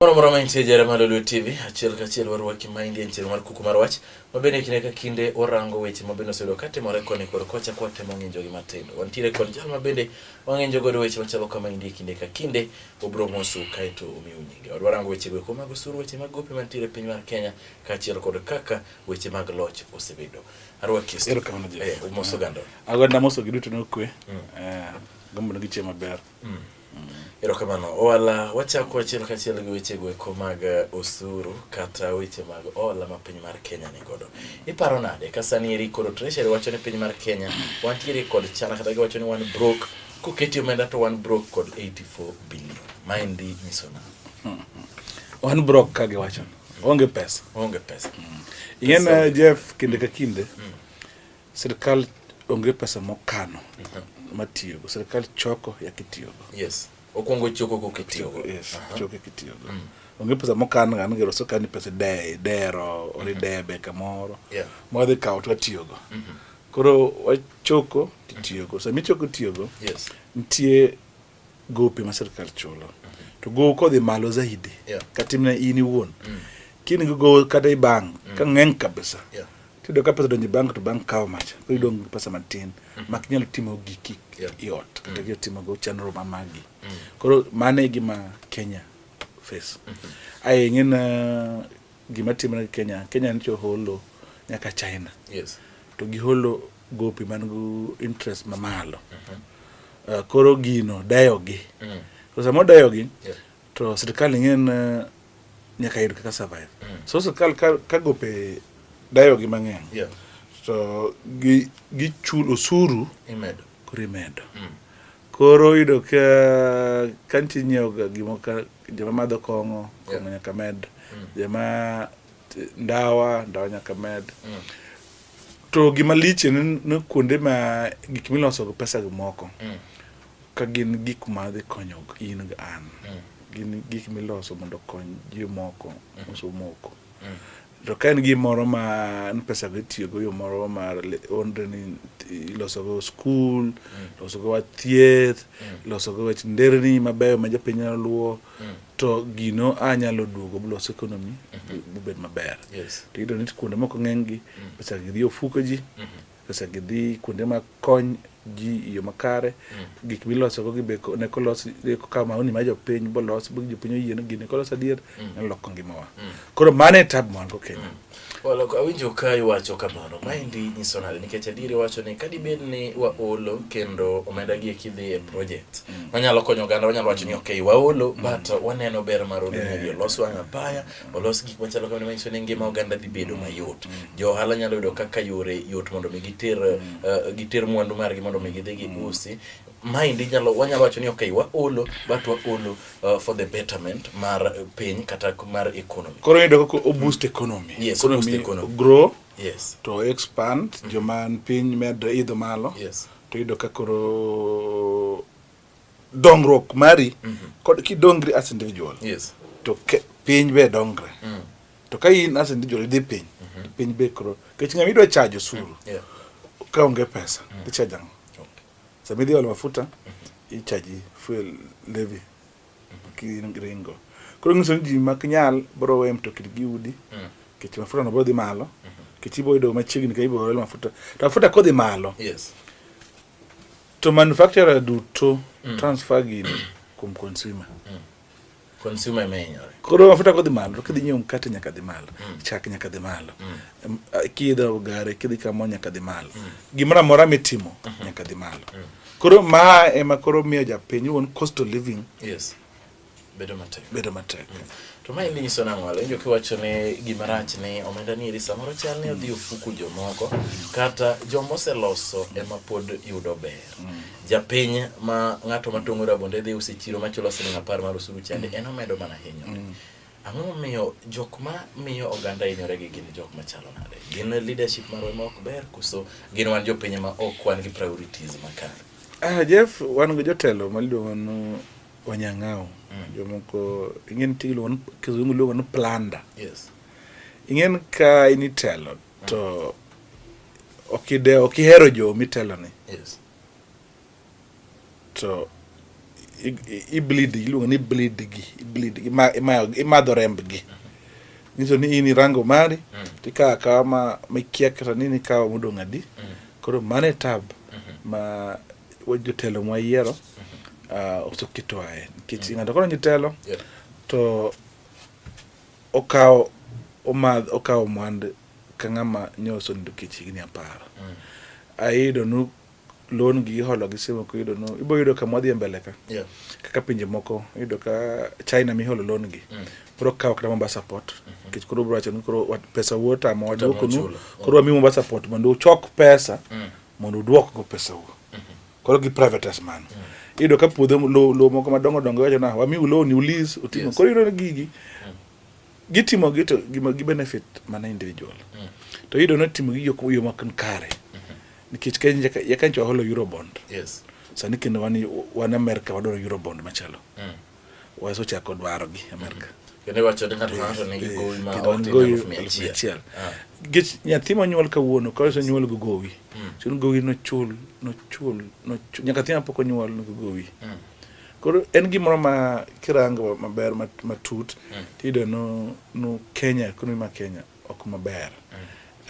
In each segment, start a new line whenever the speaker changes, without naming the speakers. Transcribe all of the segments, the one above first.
Moro mantie jere mar Oloo TV, achiel kachiel warwaki maindi en mar Kuku mar Wach, mabende kinde ka kinde orango weche mabende osebedo katimore koni kod kocha kwa temo ng'injo gi matindo. Wantiere kod jal mabende wang'injo godo weche machalo kama indi kinde ka kinde obro mosu kaito omiyo nyinge. Warango weche go mag osuru, weche mag gope mantiere piny mar Kenya kaachiel kod kaka weche mag loch osebedo. Arwaki moso gando.
Agwanda moso giduto nokwe. Gombo ngi chiemo maber.
Erokamano. Owala wachako achiel kachiel gi weche go mag osuru kata weche mag ola ma piny mar Kenya ni godo. Iparo nade ka sani eri kod treasury wacho ni piny mar Kenya wantiere kod chana kata giwacho ni wan broke koketi omenda to wan broke kod 84 billion. Maendi nyiso na.
Wan broke ka giwacho. Onge pesa. Yen Jeff kinde ka kinde. Sirkal onge pesa mokano. Matiyogo. Sirkal choko ya kitiyogo.
Yes. Okongo choko ko kitiyogo.
Yes, choko kitiyogo. Onge pesa mokano ngano gero so kani pesa dero ori debe kamoro.
Yeah.
Modhi kawo to tiyogo. Koro wachoko kitiyogo. Sami choko tiyogo.
Yes.
Ntie gope ma sirkal chulo. To go kodhi malo zaidi.
Yeah.
Katimna ini wuon. Kini go kata i bank ka ng'eny kabisa.
Yeah.
Tido ka pesa donjo bank to bank kawo macha. Koro idong pesa matin. Mak nyalo timo giki yot kata gi timo go chenro mamagi. Koro mane gima Kenya face. Ai ng'en gima timore Kenya nicho holo nyaka China.
Yes.
To gi holo gopi man go interest mamalo. Koro gino dayo gi. Koro samo dayo gi to sirkal ng'en nyaka yud kaka survive. So sirkal ka gope dayo gi mang'eny.
Yeah.
So gi chulo osuru
imedo.
Koro ido ka kanti nyiewoga gimo ka jama madho kong'o nyaka med. Jama ndawa nyaka med. To gima liche ne kuonde ma gik miloso go pesa go moko. Ka gin gik ma dhi konyo in ga an. Gin gik miloso mondo kony ji moko oso moko. To ka en gimoro ma pesa go tiyogo yo moro mar onde ni iloso go school, loso go thieth, loso go weche nderni mabeyo ma jopiny nyalo luwo, to gino anyalo duogo loso economy bubed maber.
Yes.
To ido ni kuonde moko ng'eny gi pesa gi dhi ofuko ji, pesa gi dhi kuonde ma kony ji yo makare, gik miloso go gibeko ne kolos ka maoni ma jopiny bolos bu jopiny oyien gine kolos adier ne loko ngimawa. Koro mane tab mwan go Kenya.
Wala ko awinjo ka iwacho kamano maendi nyiso nade nikech adier wacho ni kadibed ni waolo kendo omenda gi kidhi e project manyalo konyo oganda wanyalo wacho ni okay waolo but waneno ber mar olo ne los wanga paya olos gik machalo kamano manyiso ni ngima oganda dhi bedo mayot. Jo ohala nyalo yudo kaka yore yot mondo mi giter mwandu margi mondo mi gidhi gi usi. Maendi wanyalo wacho ni okay waolo but waolo for the betterment mar piny kata mar economy.
Koro ido ko boost economy.
Yes,
economy grow.
Yes.
To expand joman piny med idho malo.
Yes.
To ido ka koro dongruok mari kod kidongri as individual.
Yes.
To piny be dongre. To ka in as individual dhi piny, piny be koro kech ng'ama idwa charge osuru.
Yeah.
Ka onge pesa, ti charge ang. Sami dhi olo mafuta, i charge fuel levy. Ringo. Koro ng'iso ni ji mak nyal bro we mtokni gi udi. Kech mafuta no bodhi malo. Kech ibo ido machiegni ka ibo olo mafuta. To mafuta kodhi malo.
Yes.
To manufacturer duto transfer gini kum consumer.
Consumer menyore.
Koro mafuta kodhi malo, kidhi nyiewo mkate nyaka dhi malo, chak nyaka dhi malo. Kidho gare kidhi kamo nyaka dhi malo. Gimoro amora mitimo nyaka dhi malo. Koro ma ema koro miyo japiny won cost of living.
Yes. Bedo matek. To ma indi nyiso nang'o wala, injo kiwacho ni gima rach ni omenda ni iri samoro chal ni odhi ofuku jomoko kata jomoseloso ema pod yudo ber. Japiny ma ng'ato matong'o rabonde dhi usi chiro machulo siling 10 mar osuru chande en omedo mana hinyore. Ang'o miyo jok ma miyo oganda hinyore gi gin jok machalo nade? Gin leadership marwa ma ok ber kuso gin wan jopiny ma ok wan gi priorities makare?
Jeff, wan go jotelo maluongo no wanyang'ao. Jomoko ingen tilo kizungu luongo no planda.
Yes.
Ingen ka initelo to okihero jo mitelo ni.
Yes.
To bleed iluongo ni bleed gi imadho remb gi nyiso ni in irango mari tika kama mikia kata nini kawa mudong adi koro mane tab ma jotelo mwa yiero osokitwae nikech ng'ato koro jotelo to okawo mwand ka ng'ama nyoso ndo kech higni 10 ayudo nu loan gi holo gi simo ko yudo no ibo yudo kama dhi mbele ka kaka pinje moko yudo ka China mi holo loan gi pro kawo kama Mombasa port kech koro bro acha koro pesa wuota ma wadwoko nu koro mi Mombasa port mondo uchok pesa mondo udwok go pesa wu koro gi privateers man yudo ka puodho lo moko madongo wacho na wami loan u lease utimo koro yudo gigi gitimo gito gi benefit mana individual to yudo no timo gi yo makan kare nikech Kenya yakancho holo Eurobond sani kendo wan America wadoro Eurobond machalo waso chako dwaro gi America
kendo wacho ni ng'ato ne gowi ma
gowi 100 gich nyathi manyuol kawuono ka so nyuol gowi chun gowi no chul nyaka tia poko nyuol no gowi koro en gimoro ma kirango maber matut tido no Kenya kuno ma Kenya ok maber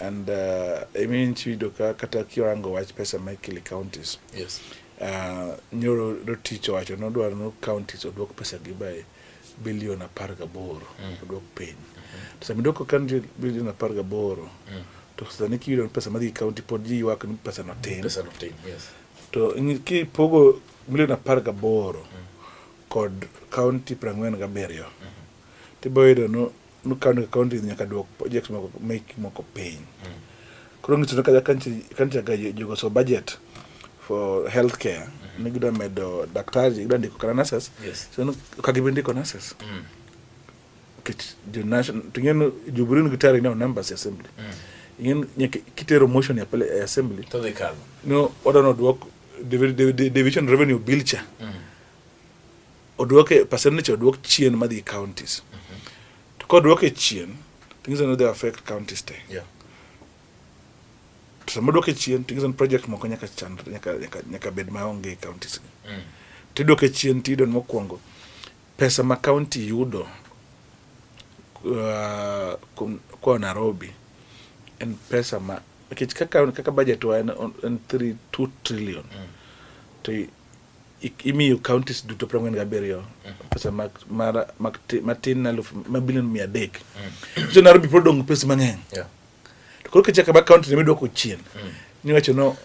and I mean chido kata kirango wach pesa ma ikili counties nyoro do ticho wacho no dwaro no counties odwok pesa gi bay bilion 18 odwok piny to sami doko county bilion 18 to sani kido pesa madhi county pod ji wak ni pesa no tin to ki pogo bilion 18 kod county 47 tiboido no county nyaka dwok projects moko piny koro ngito ka kanti ga jogo so budget for healthcare nigida medo daktari gida ndiko kana nurses so no kagibindiko nurses kit the national tingen juburin gitari now numbers assembly ingen kitero motion ya pale assembly
to the call
no order no dwok division revenue bill cha odwoke percentage odwok chien madhi counties to kodwoke chien things no they affect counties te sama doke chien tingizon project moko nyaka bed maonge counties tidoke chien tidon mokwongo pesa ma county yudo kwa Nairobi en pesa ma kaka budget wa en 2 trillion to imi counties duto 47 pesa matin na bilion 300 so Nairobi prodong pesa mang'eny koro kichaka ba county ne dwoko chien ni wacho no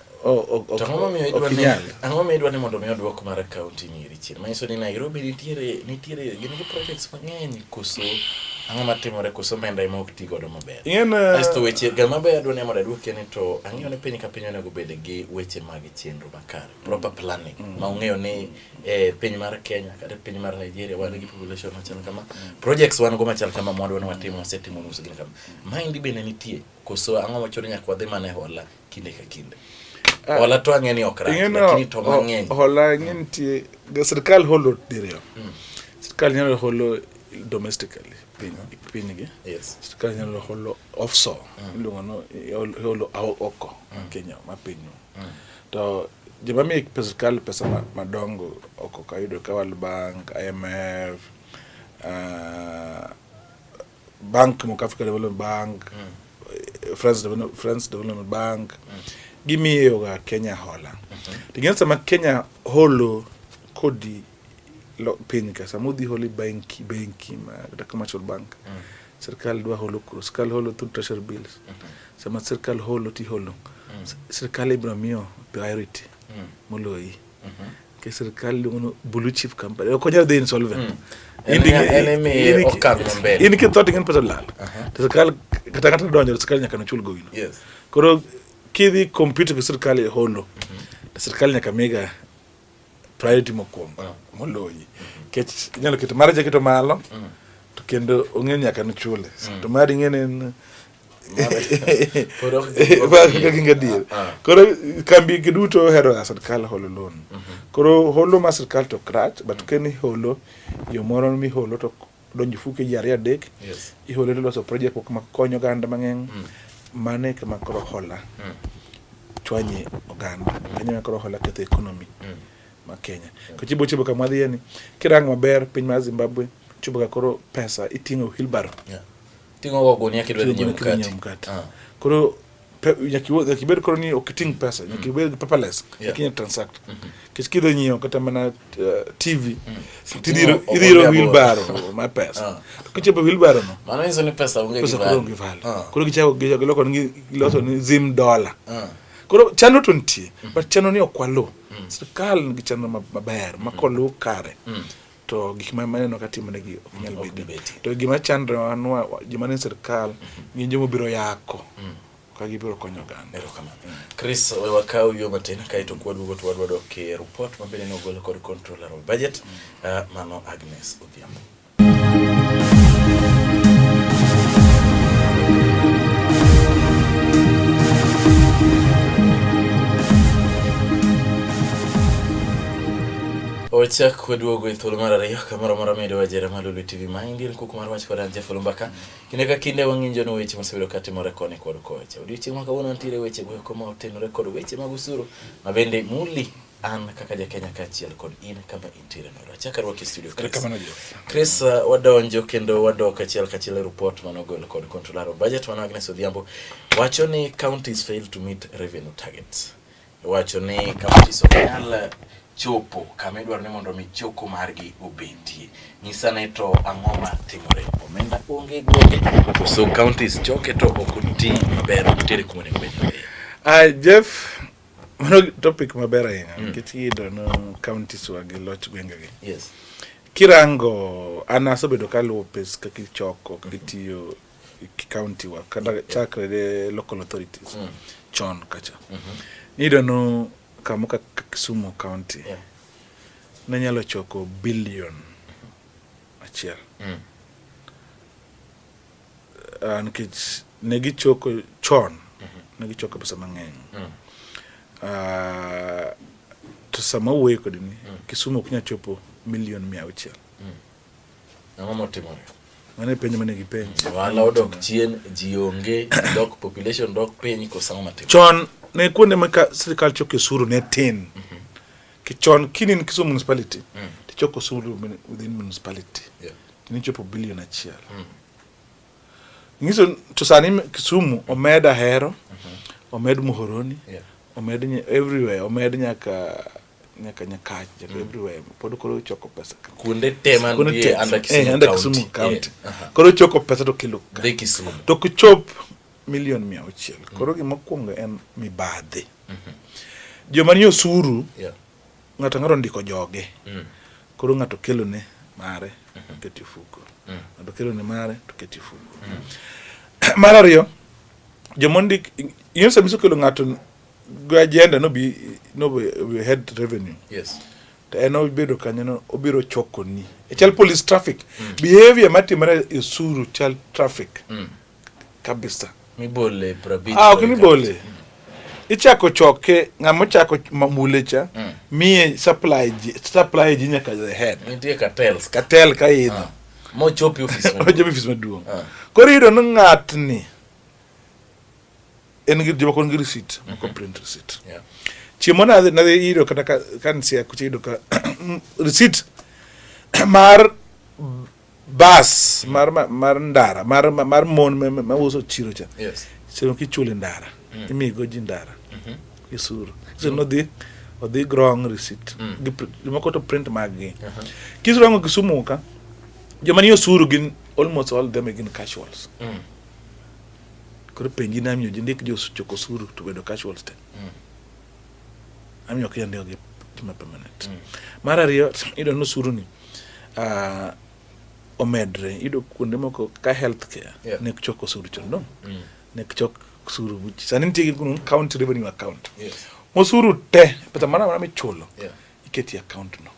ang'o mi idwa ni mondo mi odwok mar county ni chien manyiso ni Nairobi nitiere gin gi projects mang'eny koso ang'o matimore koso menda ima ok ti godo maber asto weche ga maber adwa ni mondo adwoke ni to ang'eyo ni piny ka piny onego bed gi weche mag chenro makare proper planning ma ong'eyo ni piny mar Kenya kata piny mar Nigeria wan gi population machal kama projects wan go machal kama mwadwa ni watimo wasetimo nus gin kama mind bende nitie koso ang'o machodo nyaka wadhi mane hola kinde ka kinde hola to ang'eni okra lakini to mang'eny
hola ng'entie sirkal holo dirio sirkal nyalo holo domestically piny gi sirkal nyalo holo offshore iluongo no holo oko Kenya ma piny to joma mi sirkal pesa madongo oko kayudo ka World Bank IMF bank mo Africa Development Bank France Development Bank gimiyo ga Kenya hola tingena sama Kenya holo kodi piny ka samudi holi banki ma kata commercial bank sirkal dwa holo sirkal holo through treasury bills sama sirkal holo ti holo sirkal ibro miyo priority moloi ke sirkal luno blue chip company ko nyalo de insolvent
enemy okar mbele
in ke thot ngen pesa lal sirkal kata donjo sirkal nyaka no chul gowino koro kidhi computer ke sirkal holo sirkal nyaka mega priority mokwongo moloi kech nyalo keto marja keto malo to kendo ongen nyaka no chule to mari ngenen koro kambi giduto hero sirkal holo loan koro holo ma sirkal to krach but keni holo yo moro mi holo to donjo fuke jari adek iholo to loso project ma konyo ganda mang'eny mane kama koro hola chwanye oganda kanya koro hola ketho economy ma Kenya. Ko chibo kama dhi ni kirang maber piny mar Zimbabwe chibo ka koro pesa iting'o wheelbarrow.
Tingo go gunia kidwa nyiewo mkate.
Koro nyakibed koro ni okiting pesa, nyakibed paperless, kinya transact. Kiskido nyiewo kata mana TV, idhiro wheelbarrow ma pesa. Kichibo wheelbarrow no.
Mano hizo ni pesa unge
givali. Koro kichako giloko ni giloso ni $10. Koro chano to ntie, but chano ni okwalo. Sirkal nigi chano maber, makolo kare. To gik maneno katimo negi ok nyal bedo. To gima chandre anwa gima ne sirkal ng'e jomo biro yako. Ka gibiro konyo oganda.
Chris wakao yo matin kaito kwadwo to wadwa ke report mabende no golo kod controller of budget mano Agnes Odhiambo. Wach kweduogo itholo mar ariyo kamoro moro medo wajere malulu TV Mind Kuku mar Wach kod Oloo Mbaka kinde ka kinde wang'injo no weche mosebedo katimore koni kod kocha odiochieng' ma kawuono nitiere weche go koma otenore kod weche mag usuru mabende muli an kaka ja Kenya kachiel kod in kama intiere no achaka rwaki studio Chris wadonjo kendo wadok achiel report manogol kod controller of budget mano Agnes Odhiambo wacho ni counties fail to meet revenue targets wacho ni counties oknyal chopo kama idwaro ni mondo michoko margi obetie nyisa ne to ang'o ma timore omenda onge goge so counties choke to okuti maber nitiere kuma ne bedo
Jeff mano topic maber ahinya kitido no counties wagi loch gwengegi
yes
kirango anasobedo ka lopes ka kichoko kitiyo county wa kada chakre local authorities chon kacha nido no kamuka Kisumu County nanyalo choko billion achiel nkech negi choko chon negi choko pesa mang'eny to sama wuoyo kod ni Kisumu ok nya chopo million 600
ang'o motimore
mane penjo mane gipenjo
wala odok chien jionge dok population dok piny ko sama matimore
chon ne kuonde maka sirkal choko suru ne tin kichon kinin Kisumu municipality tichoko suru within municipality ni chopo billion achiel ngiso to sani Kisumu omeda hero omed Muhoroni omed everywhere omed nyaka everywhere pod koro choko pesa
kuonde tema ndie anda Kisumu
county koro choko pesa to kilo
Kisumu
to kuchop million 600 koro gimokwongo en mibadhi joma ni osuru ng'ato ng'aro ndiko joge koro ng'ato kelo ne mare keti fuko ng'ato kelo ne mare to keti fuko mar ariyo joma ndik yinsa biso kelo ng'ato go agenda no be head revenue to eno bedo kanyo obiro choko ni chal police traffic behavior matimore usuru chal traffic kabisa
mibole probit
mibole ichako choke ng'amo chako mulecha mie supply ji nyaka the head
nitie
cartel ka idho
mo chopi office
maduong koro ido no ng'atni en gi joma kon gi receipt ko print receipt chiemo na ido kata kan sia kuchido ka receipt mar bus mar ndara mar mon ma uso chiro cha sino kichule ndara imigo ji ndara isuru sino odhi grong receipt gimoko to print magi kisrongo Kisumu ka joma ni osuru gin almost all them gin casuals koro penji na miyo jindik jo choko suru to bedo casuals te amiyo kiyande ogi tima permanent mar ariyo ido no suru ni omedre ido kuonde moko ka health care ne choko suru chondo ne choko suru sani ntie kun county revenue account mosuru te pesa mana michulo iketi account no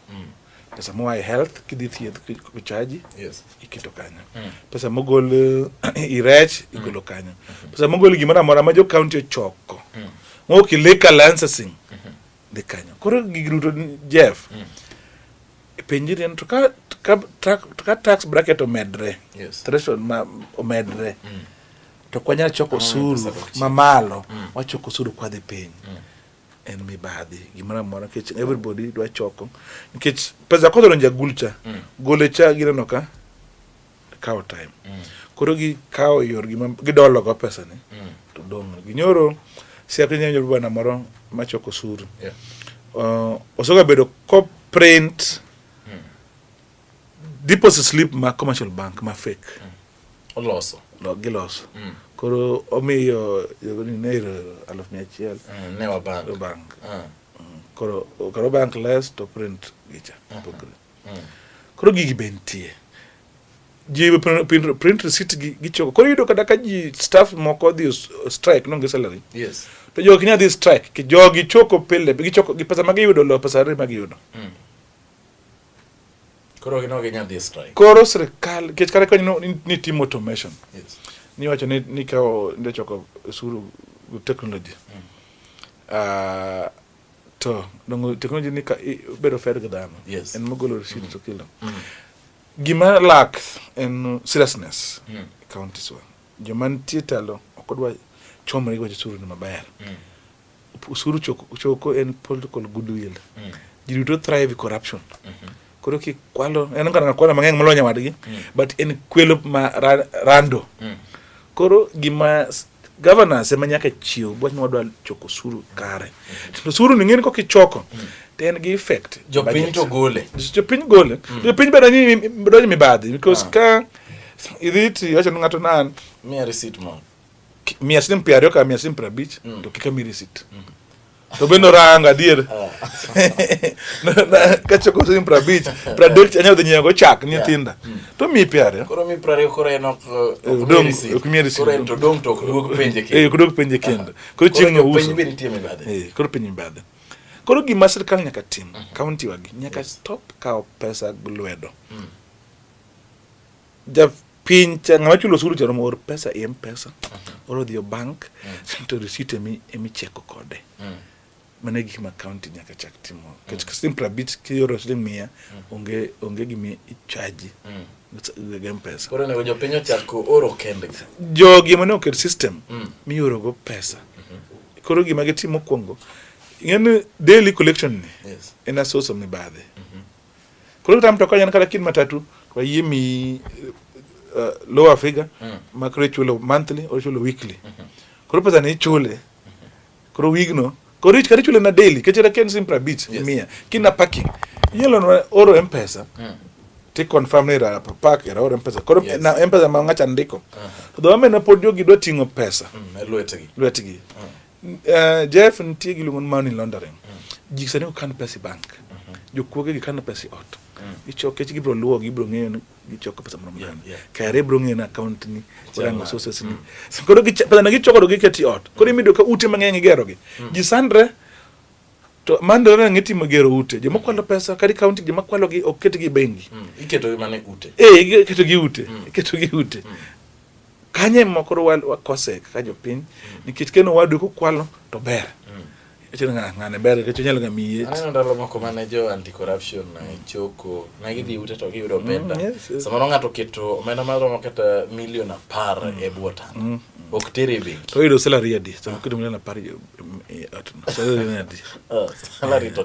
pesa mo health kidithie kuchaji ikito kanyo pesa mogol irech igolo kanyo pesa mogol gimana mora ma jo county choko mo kileka licensing de kanyo koro gigruto Jeff penjiri to ka tax bracket omedre threshold ma omedre to kwanya choko suru mamalo wachoko suru kwa de piny en mibadhi gimoro amora nikech everybody dwa choko nikech pesa kodonjo gulcha gole cha gineno ka kawo time koro gikawo yor gidolo go pesa ni to dong ginyoro siapa nyanyo bwana moro machoko suru osoga bedo ko print deposit slip ma commercial bank ma fake
oloso
giloso koro omiyo yogoni nairo 100,000
ne wa bank
koro bank less to print gicha koro gigi bentie ji print receipt gichoko koro yudo kada ka ji staff moko dhi strike no salary
yes
to jogi nya dhi strike ki jogi choko pile gichoko gi pesa magiyudo lo pesa re magiyudo
koro gino gi nya dhi strike
koro sirkal kech kare konyo ni team automation
yes
ni wacho ni kao ndio choko suru technology to dongo technology ni ka bedo fair gadano
yes
en mogolo receipt to kilo gima lack en seriousness county so joman titalo okodwa chomre go suru ni maber suru choko en political goodwill jiruto thrive corruption koro ki kwalo en kana kwalo mangeng malonya wadgi but en kwelo ma rando koro gima governance emanyaka chiwo bwach nwadwa choko suru kare to suru ni ngeni ko kichoko ten gi effect
jopiny to gole
jopiny bedo ni mibadhi because ka idhiti acha ngato nan
mia receipt mo
mia sim piario ka mia sim prabich to kika mi receipt to bendo ranga dier ka choko sim prabich pradok anyo de nyago chak nyithinda to mi piario
koro mi prario koro eno koro to dong to kuduok penje kendo
kuduok penje kendo koro chieng'no uso
penje beni tie mibadhi
koro penje mibadhi koro gima sirkal nyaka tim county wagi nyaka stop kao pesa gulwedo ja pincha ngama chulo suru charo mor pesa pesa oro dio bank to receipt emi cheko kode mane gik ma county nyaka chak timo kech kastim prabit ki oro siling 100 onge gimi charge gem pesa
koro nego jopiny chako oro kende
jogi mane oket system mi oro go pesa koro gima gitimo kwongo ngene daily collection ni
yes
en a source of mibadhi koro tam to kanya kala kin matatu kwa yimi lower figure makro chulo monthly or chulo weekly koro pesa ni chule koro wigno koro ich kare chulo na daily kechera ken simpra bit mia kina parking yelo no oro mpesa te confirm ne ra pack era oro mpesa koro na mpesa ma ngacha ndiko to do me na podio gido tingo pesa lwetgi Jeff ntie gi lungon money laundering jiksa ne kan pesa bank jokuoge gi kan pesa ot ichoke chi gibro luo gibro ng'eyo gichoko pesa moro mang'eny kare bro ng'eyo na account ni orango sources ni koro pesa na gichoko do giketi ot koro imido ka ute mang'eny igero gi jisandre to mandore ng'etimo gero ute joma kwalo pesa kadi county joma kwalo gi oket gi bengi
iketo gi mane ute
iketo gi ute kanye mokoro wakose ka jopiny nikech keno wadu ko kwalo to ber echenga ngane ber ke nyalo ngamiye
ana ndalo moko mane jo anti corruption na choko na gidhi ute to giyudo penda samoro ngato keto omenda maro makata milion 10 e bwota ok tere be
to ido salary adi so keto milion 10 atno salary adi
salary to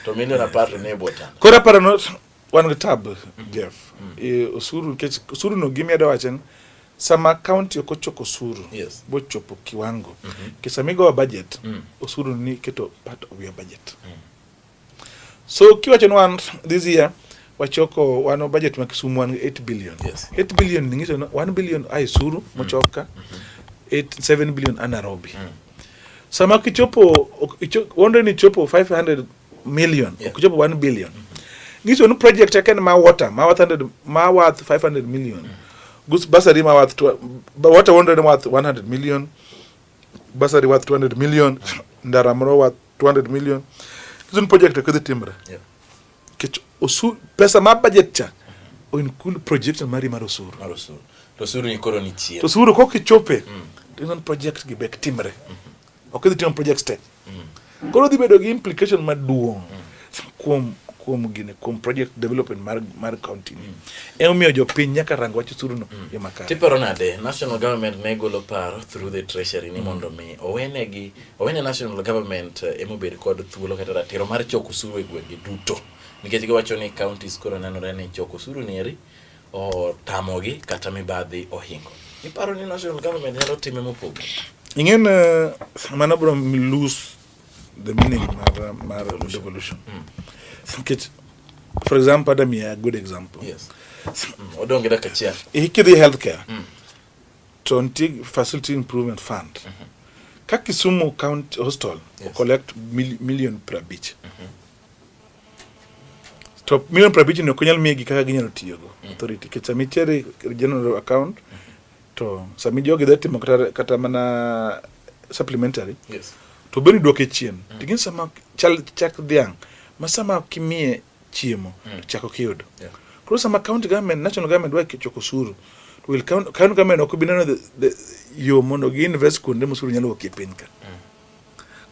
to milion 10 ne bwota
kora para no one tab Jeff usuru no gimi ado wachen sama county okochoko suru bochopo kiwango kisamigo budget usuru ni keto part of your budget so kiwacho no this year wachoko wano budget makisumu 8 billion 8 billion ningiso 1 billion ai suru mochoka 7 billion anarobi sama kichopo wonde ni chopo 500 million kichopo 1 billion ngiso no project yake ma water ma worth 500 million gus basari ma worth water worth 100 million basari worth 200 million ndaramro worth 200 million kiso project ko timbre kech osu pesa ma budget cha o include project mari marosuru
to suru ni koro ni chie
to suru ko kichope non project gi bek timbre o kedi tim project state koro di bedo gi implication maduong kuom gine kuom project development mar county ni omiyo jopiny nyaka rang wach osuru no yo makare.
Tiparo nade national government ne golo paro through the treasury ni mondo mi owene national government emobed kod thuolo kata ratiro mar choko osuru e gwenge duto, nikech giwacho ni counties koro nenore ni choko osuru nieri o tamogi kata mibadhi ohingo. Iparo ni national government nyalo time mopogore?
Ingen mana bro lose the meaning mar devolution. For example, Adam a good example.
Yes. Odonge da kachia.
Ikidhi healthcare. To ntig facility improvement fund. Ka Kisumu county hospital collect million per beach. To million per beach no kunyal miegi kaka ginyalo tiyogo. Authority kitami chere general account to sami jogi dati kata mana supplementary.
Yes.
To beni duoke chien. Tigin sama chak dhiang masama kimie chiemo chako kiyudo. Koro sama county government, national government wa kichoko suru, will county government okubinano the yo mondo gi invest kunde musuru nyalo kipin ka.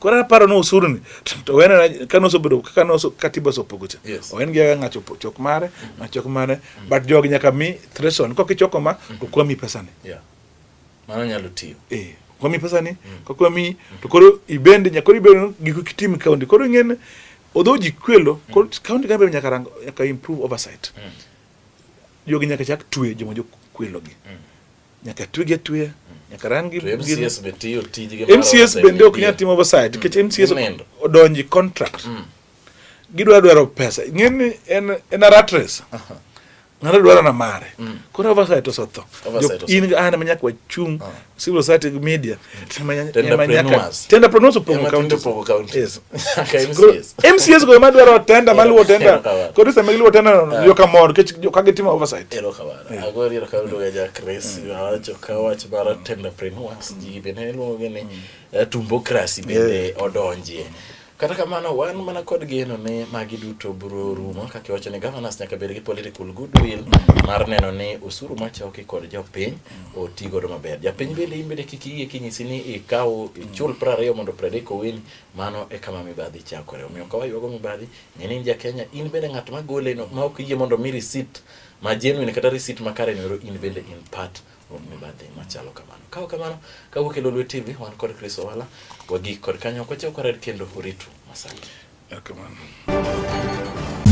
Kora paro no usuru ni to wena kanoso bedo kanoso katiba so pogocha. Oen gi ngacho chok mare, ngachok mare, but jogi nyaka mi threshold ko kichoko ma to kwa mi pesa ni.
Mano nyalo tiyo.
Kwa mi pesa ni, kwa mi to koro ibende nyakori bedo giku kitimi county. Koro ngene although jikwelo county government nyaka improve oversight. Jogi nyaka chak twe jomo kwelo gi. Nyaka twe nyaka rangi
MCS betiyo tijige
MCS bende ok nyal timo oversight kech MCS odonji contract. Gidwaro pesa. Ngeni en a rat race. Ngara dwaro na mare. Koro oversight osotho. In ana manyaka wachung civil society media. Tender pogo county. Yes. MCS go madwaro tender maluwo tender. Koro sama giluwo tender yo kamor kech kage timo oversight.
Ero kabara. Agori ero kawo ga Chris Owala kawacho bara tenderpreneurs jibene luongeni tumbokrasi bende odonjie. Kata kamano wan mana kod geno ne magi duto bro rumo kaka wacho ni governors nyaka bed gi political goodwill mar neno ni usuru machoki kod jopiny otigo do maber. Japiny bende imbede kiki kinyisi ni ikaw chul 20 mondo 30 owin, mano e kama mibadhi chakore. Omiyo ka wayuago mibadhi ng'eni ja Kenya in bende ng'at magole no ma ok yie mondo mi receipt ma genuine kata receipt makare no in bende in part mibadhi machalo kamano. Kao kamano kawuok e Oloo TV wan kod Chris Owala wagi kod kanyo ko chako red kendo uritu masaki.
Kamano.